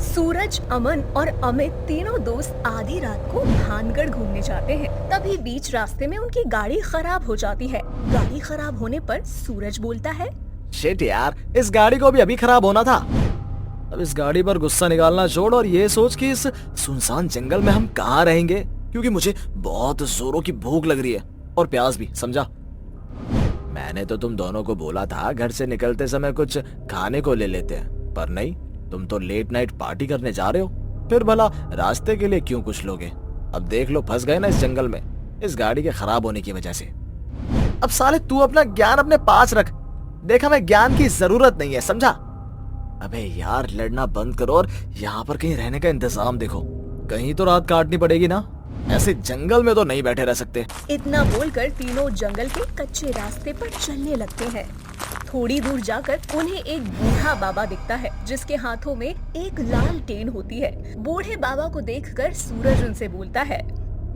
सूरज, अमन और अमित तीनों दोस्त आधी रात को भानगढ़ घूमने जाते हैं। तभी बीच रास्ते में उनकी गाड़ी खराब हो जाती है। गाड़ी खराब होने पर सूरज बोलता है, शिट यार, इस गाड़ी को भी अभी खराब होना था। अब इस गाड़ी पर गुस्सा निकालना छोड़ और ये सोच कि इस सुनसान जंगल में हम कहाँ रहेंगे, क्योंकि मुझे बहुत जोरों की भूख लग रही है और प्यास भी, समझा। मैंने तो तुम दोनों को बोला था घर से निकलते समय कुछ खाने को ले लेते हैं, पर नहीं, तुम तो लेट नाइट पार्टी करने जा रहे हो। फिर भला रास्ते के लिए क्यों कुछ लोगे। अब देख लो, फंस गए ना इस जंगल में, इस गाड़ी के खराब होने की वजह से। अब साले तू अपना ज्ञान अपने पास रख, देखा मैं ज्ञान की जरूरत नहीं है, समझा। अबे यार, लड़ना बंद करो और यहाँ पर कहीं रहने का इंतजाम देखो। कहीं तो रात काटनी पड़ेगी ना, ऐसे जंगल में तो नहीं बैठे रह सकते। इतना बोलकर तीनों जंगल के कच्चे रास्ते पर चलने लगते हैं। थोड़ी दूर जाकर उन्हें एक बूढ़ा बाबा दिखता है, जिसके हाथों में एक लाल टेन होती है। बूढ़े बाबा को देखकर सूरज उनसे बोलता है,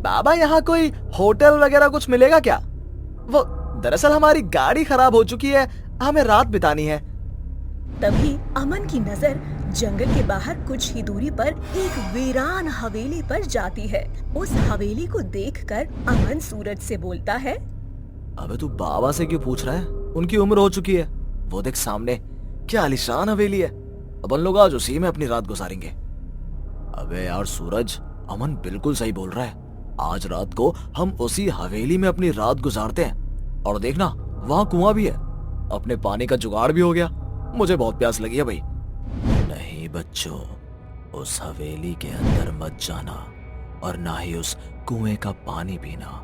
बाबा, यहाँ कोई होटल वगैरह कुछ मिलेगा क्या? वो दरअसल हमारी गाड़ी खराब हो चुकी है, हमें रात बितानी है। तभी अमन की नजर जंगल के बाहर कुछ ही दूरी पर एक वीरान हवेली पर जाती है। उस हवेली को देखकर अमन सूरज से बोलता है, अबे तू बाबा से क्यों पूछ रहा है? उनकी उम्र हो चुकी है। वो देख सामने, क्या आलीशान हवेली है। अपन लोग आज उसी में अपनी रात गुजारेंगे। अबे यार सूरज, अमन बिल्कुल सही बोल रहा है। आज रात को हम उसी हवेली में अपनी रात गुजारते हैं। और देखना, वहाँ कुआं भी है, अपने पानी का जुगाड़ भी हो गया। मुझे बहुत प्यास लगी है भाई। नहीं बच्चों, उस हवेली के अंदर मत जाना और ना ही उस कुएं का पानी पीना।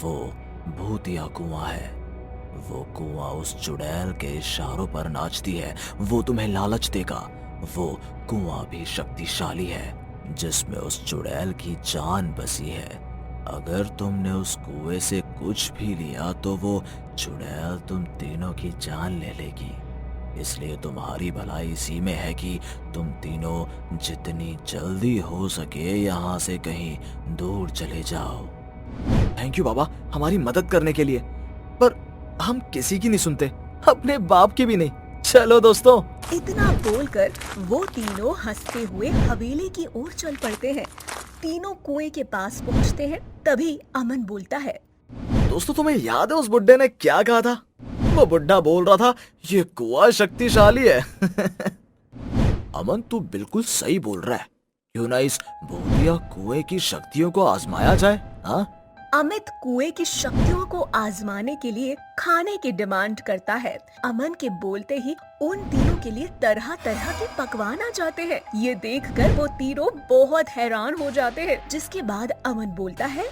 वो भूतिया कुआं है। वो कुआं उस चुड़ैल के इशारों पर नाचती है। वो तुम्हें लालच देगा। वो कुआं भी शक्तिशाली है, जिसमें उस चुड़ैल की जान बसी है। अगर तुमने उस कुएं से कुछ भी लिया तो वो चुड़ैल तुम तीनों की जान ले लेगी। इसलिए तुम्हारी भलाई इसी में है कि तुम तीनों जितनी जल्दी हो सके यहाँ से कहीं दूर चले जाओ। थैंक यू बाबा, हमारी मदद करने के लिए, पर हम किसी की नहीं सुनते, अपने बाप की भी नहीं। चलो दोस्तों। इतना बोलकर वो तीनों हंसते हुए हवेली की ओर चल पड़ते हैं। तीनों कुएं के पास पहुंचते हैं। तभी अमन बोलता है, दोस्तों तुम्हें याद है उस बुड्ढे ने क्या कहा था? वो बुड्ढा बोल रहा था ये कुआं शक्तिशाली है। अमन तू बिल्कुल सही बोल रहा है। क्यों ना इस भूतिया कुएं की शक्तियों को आजमाया जाए? हाँ? अमित कुएं की शक्तियों को आजमाने के लिए खाने की डिमांड करता है। अमन के बोलते ही उन तीनों के लिए तरह तरह के पकवान आ जाते हैं। ये देखकर वो तीनों बहुत हैरान हो जाते हैं। जिसके बाद अमन बोलता है,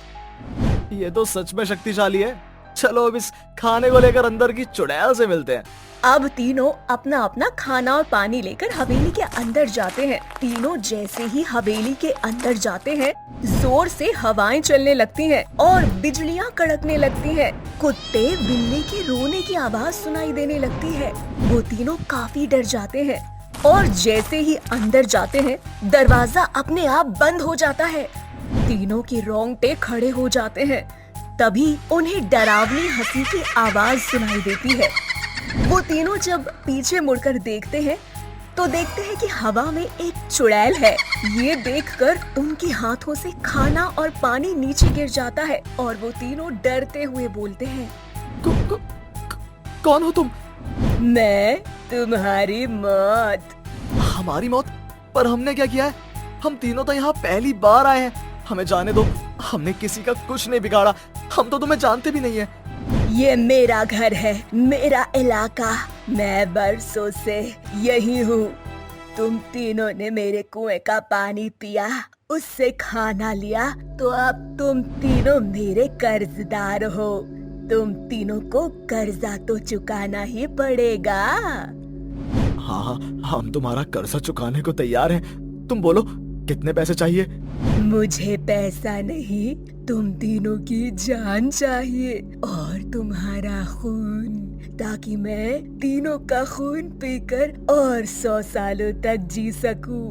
ये तो सच में शक्तिशाली है। चलो अब इस खाने को लेकर अंदर की चुड़ैल से मिलते हैं। अब तीनों अपना अपना खाना और पानी लेकर हवेली के अंदर जाते हैं। तीनों जैसे ही हवेली के अंदर जाते हैं, जोर से हवाएं चलने लगती हैं और बिजलियां कड़कने लगती हैं। कुत्ते बिल्ली के रोने की आवाज सुनाई देने लगती है। वो तीनों काफी डर जाते हैं और जैसे ही अंदर जाते हैं, दरवाजा अपने आप बंद हो जाता है। तीनों के रोंगटे खड़े हो जाते हैं। तभी उन्हें डरावनी हंसी की आवाज सुनाई देती है। वो तीनों जब पीछे मुड़कर देखते हैं तो देखते हैं कि हवा में एक चुड़ैल है। ये देखकर उनके हाथों से खाना और पानी नीचे गिर जाता है और वो तीनों डरते हुए बोलते हैं, कौन हो तुम? मैं तुम्हारी मौत। हमारी मौत? पर हमने क्या किया है? हम तीनों तो यहाँ पहली बार आए हैं। हमें जाने दो, हमने किसी का कुछ नहीं बिगाड़ा। हम तो तुम्हें जानते भी नहीं है। ये मेरा घर है, मेरा इलाका। मैं बरसों से यही हूँ। तुम तीनों ने मेरे कुएं का पानी पिया, उससे खाना लिया, तो अब तुम तीनों मेरे कर्जदार हो। तुम तीनों को कर्जा तो चुकाना ही पड़ेगा। हाँ, हम तुम्हारा कर्जा चुकाने को तैयार हैं। तुम बोलो, कितने पैसे चाहिए? मुझे पैसा नहीं, तुम तीनों की जान चाहिए और तुम्हारा खून, ताकि मैं तीनों का खून पीकर और 100 सालों तक जी सकूं।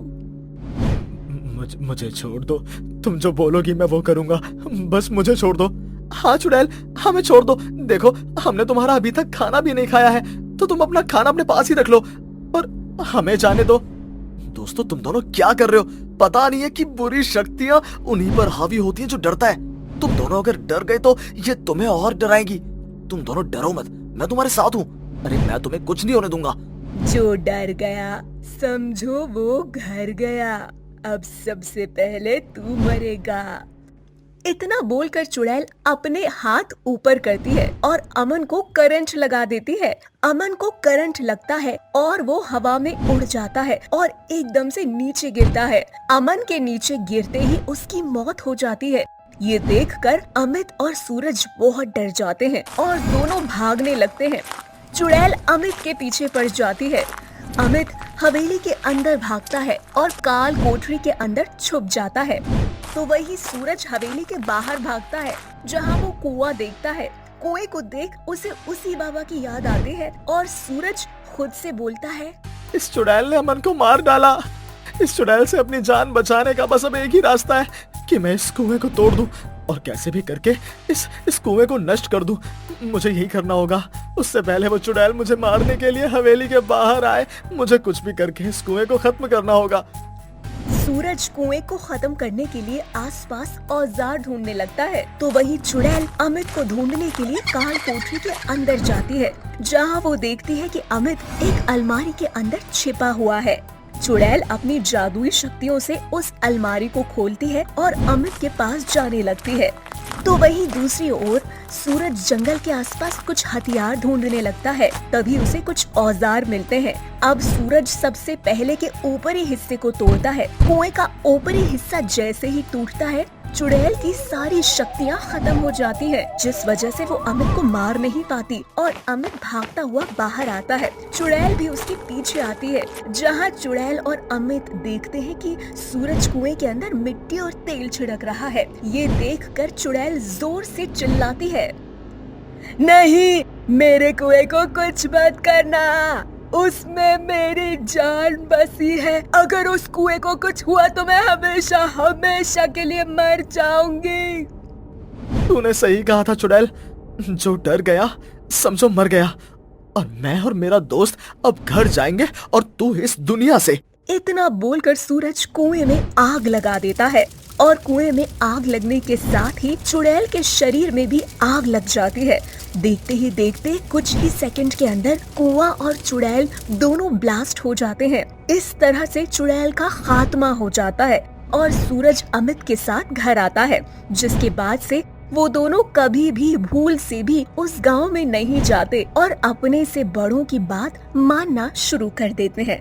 मुझे छोड़ दो। तुम जो बोलोगी मैं वो करूंगा। बस मुझे छोड़ दो। हाँ चुड़ैल, हमें छोड़ दो। देखो, हमने तुम्हारा अभी तक खाना भी नहीं खाया है, तो तुम अपना खाना अपने पास ही रख लो और हमें जाने दो। दोस्तों तुम दोनों क्या कर रहे हो? पता नहीं है कि बुरी शक्तियां उन्हीं पर हावी होती हैं जो डरता है। तुम दोनों अगर डर गए तो ये तुम्हें और डराएगी। तुम दोनों डरो मत, मैं तुम्हारे साथ हूँ। अरे मैं तुम्हें कुछ नहीं होने दूंगा। जो डर गया समझो वो घर गया। अब सबसे पहले तू मरेगा। इतना बोलकर चुड़ैल अपने हाथ ऊपर करती है और अमन को करंट लगा देती है। अमन को करंट लगता है और वो हवा में उड़ जाता है और एकदम से नीचे गिरता है। अमन के नीचे गिरते ही उसकी मौत हो जाती है। ये देखकर अमित और सूरज बहुत डर जाते हैं और दोनों भागने लगते हैं। चुड़ैल अमित के पीछे पड़ जाती है। अमित हवेली के अंदर भागता है और काल कोठरी के अंदर छुप जाता है। तो वही सूरज हवेली के बाहर भागता है जहाँ वो कुआं देखता है। कुएं को देख उसे उसी बाबा की याद आती है और सूरज खुद से बोलता है, इस चुड़ैल ने अमन को मार डाला। इस चुड़ैल से अपनी जान बचाने का बस अब एक ही रास्ता है कि मैं इस कुएं को तोड़ दूं और कैसे भी करके इस कुएं को नष्ट कर दूं। मुझे यही करना होगा। उससे पहले वो चुड़ैल मुझे मारने के लिए हवेली के बाहर आए। मुझे कुछ भी करके इस कुएं को खत्म करना होगा। सूरज कुएं को खत्म करने के लिए आसपास औजार ढूंढने लगता है। तो वही चुड़ैल अमित को ढूंढने के लिए काल कोठरी के अंदर जाती है जहाँ वो देखती है कि अमित एक अलमारी के अंदर छिपा हुआ है। चुड़ैल अपनी जादुई शक्तियों से उस अलमारी को खोलती है और अमित के पास जाने लगती है। तो वहीं दूसरी ओर सूरज जंगल के आसपास कुछ हथियार ढूंढने लगता है। तभी उसे कुछ औजार मिलते हैं। अब सूरज सबसे पहले के ऊपरी हिस्से को तोड़ता है। कुएं का ऊपरी हिस्सा जैसे ही टूटता है, चुड़ैल की सारी शक्तियाँ खत्म हो जाती हैं, जिस वजह से वो अमित को मार नहीं पाती और अमित भागता हुआ बाहर आता है। चुड़ैल भी उसके पीछे आती है। जहाँ चुड़ैल और अमित देखते हैं कि सूरज कुएं के अंदर मिट्टी और तेल छिड़क रहा है। ये देखकर चुड़ैल जोर से चिल्लाती है, नहीं, मेरे कुएं को कुछ मत करना, उसमें मेरी जान बसी है। अगर उस कुएं को कुछ हुआ तो मैं हमेशा हमेशा के लिए मर जाऊंगी। तूने सही कहा था चुड़ैल, जो डर गया समझो मर गया। और मैं और मेरा दोस्त अब घर जाएंगे और तू इस दुनिया से। इतना बोलकर सूरज कुएं में आग लगा देता है और कुएं में आग लगने के साथ ही चुड़ैल के शरीर में भी आग लग जाती है। देखते ही देखते कुछ ही सेकंड के अंदर कुआं और चुड़ैल दोनों ब्लास्ट हो जाते हैं। इस तरह से चुड़ैल का खात्मा हो जाता है और सूरज अमित के साथ घर आता है, जिसके बाद से वो दोनों कभी भी भूल से भी उस गांव में नहीं जाते और अपने से बड़ों की बात मानना शुरू कर देते हैं।